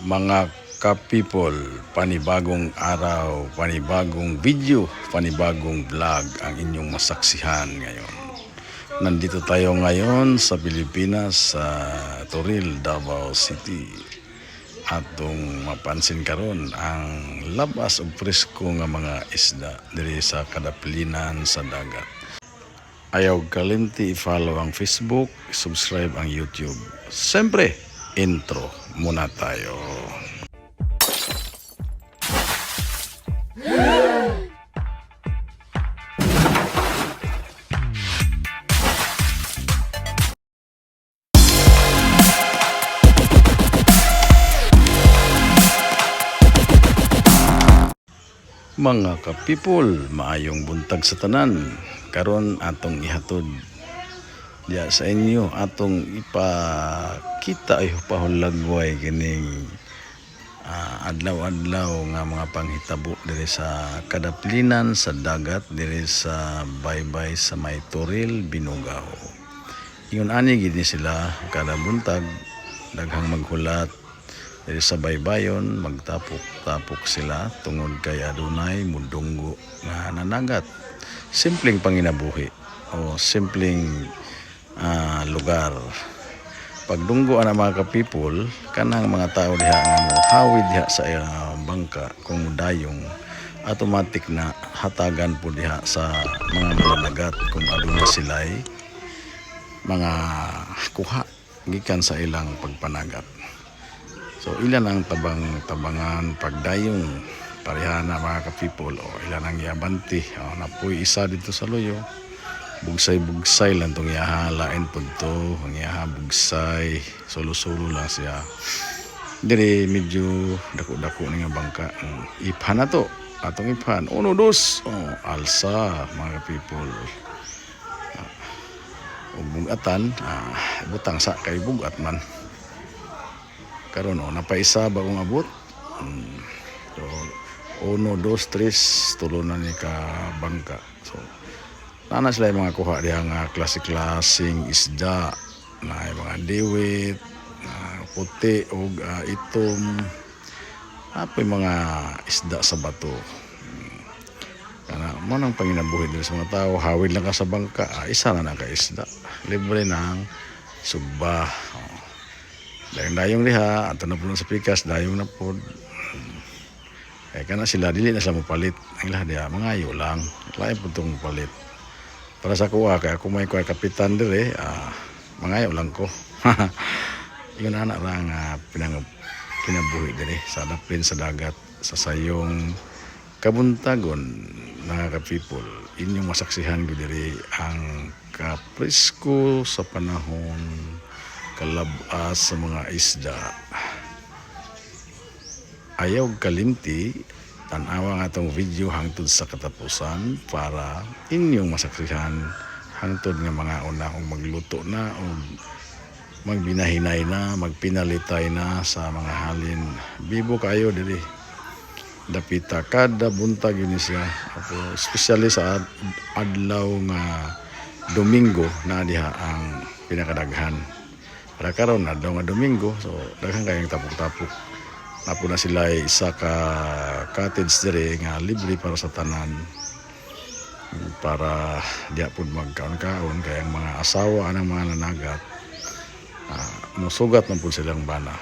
Mga ka-people, panibagong araw, panibagong video, panibagong vlog ang inyong masaksihan ngayon. Nandito tayo ngayon sa Pilipinas, sa Toril, Davao City. Atong mapansin karon ang labas ug presko nga mga isda diri sa kadaplinan sa dagat. Ayaw kalimti i-follow ang Facebook, subscribe ang YouTube. Siyempre, intro muna tayo. Mga ka-people, maayong buntag sa tanan. Karon atong ihatod diya sa inyo, atong ipakita ay pahulagway kining adlaw-adlaw nga mga panghitabo diri sa kadaplinan sa dagat diri sa baybay sa may Toril, Binugaw. Ingon ani gid ni sila kada buntag daghang maghulat diri sa baybayon, magtapok-tapok sila tungod kay adunay mudunggo nga nanagat. Simpleng panginabuhi o simpleng lugar. Pagdunggo ang mga ka-people, kanang mga tao diha nga mohawid diha sa bangka kung dayong, automatic na hatagan po diha sa mga mananagat kung aduna sila'y mga kuha gikan sa ilang pagpanagat. So ilan ang tabangan pagdayong pareha na mga ka-people, o ilan ang yabanti, napoy isa dito sa loyo, bugsay lang tong iyaha, lain po to ang iyaha bugsay, solo lang siya diri, medyo dako-dako nga bangka. Iphan na to, atong iphan, 1, 2, alsa mga ka-people. Ug bugatan, butang sa kay bugat man karon, napaisa ba kung abot. So 1, 2, 3 tulo na ni ka bangka. So nana sila yung mga kuha diha nga klase-klaseng isda, na mga diwit, puti o itom, apoy mga isda sa bato. Kana mo nang panginabuhi diri sa mga tao, hawid lang ka sa bangka, isa na ka isda, libre ng sugba. Dayong diha, ato na po sa pikas, dayong na po. Kaya kana sila, dili na sila mapalit. Ang ilah diha, mangayo lang. Lain po itong mapalit. Para sa kuha, kaya kung may kuha kapitan dire, mangayo lang ko. Yun anak lang pinabuhi dire sa daplin sa dagat, sa sayong kabuntagon, mga ka-people. Inyong masaksihan ko dire ang kapresko sa panahon, kalabas sa mga isda. Ayaw kalimti, tanawa nga itong video hangtod sa katapusan para inyong masaksihan hangtod nga mga una kung magluto na o magbinahinay na, magpinalitay na sa mga halin. Bibo kayo diri, dapita kada buntag yun siya. Ako especially sa adlaw nga Domingo na diha ang pinakadaghan. Para karon na daw nga Domingo, so daghang kayong tapok-tapok. Napo na sila isa ka cottage dire nga libre para sa tanan, para diya pud magkaon-kaon, kaya ang mga asawa ng mga nanagat, musugat man pud silang bana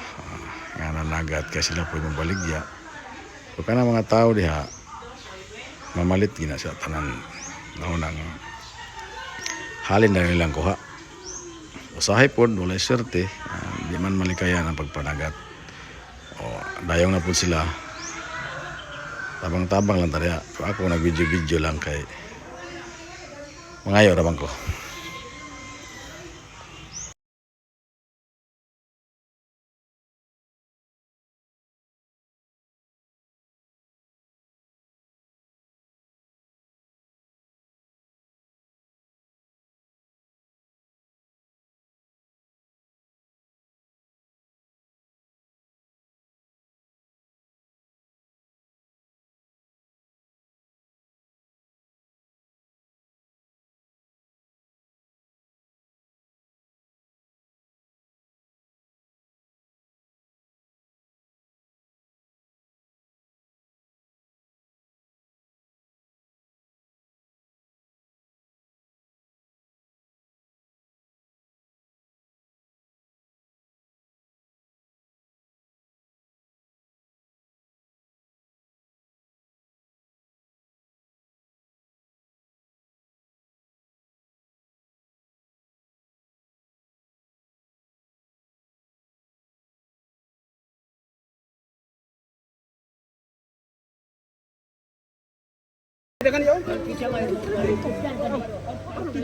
nga nanagat, kaya sila pud mabaligya. So kana mga tao diha, mamalit gina sa tanan naunang halin na nilang kuha. Usahay po, walay swerte, di man malikayan ang pagpanagat. Dayong na po sila, tabang-tabang lang tariya. Ako nag-video lang kay mangayo rabang ko.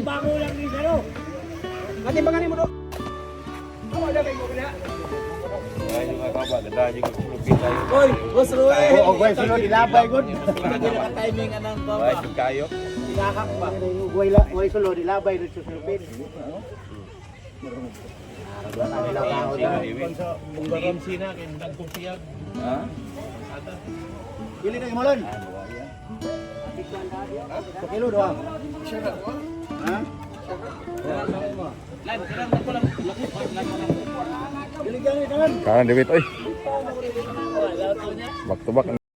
Bago lang ni Saro. Katibangan mo do. Ako ada kay mo kaya. Oy, Boss Ruel. Oo, boy, sunod ilabay gud. Hindi na timing anang baba. Ay, kayo. Ilakak ba? Way sulod ilabay rin sa Philippines. Bunggaram sina kay nagkumpiyag. Ha? Pili na imolon. Kilo doang. Ha? Kanan David, oy. Back to back.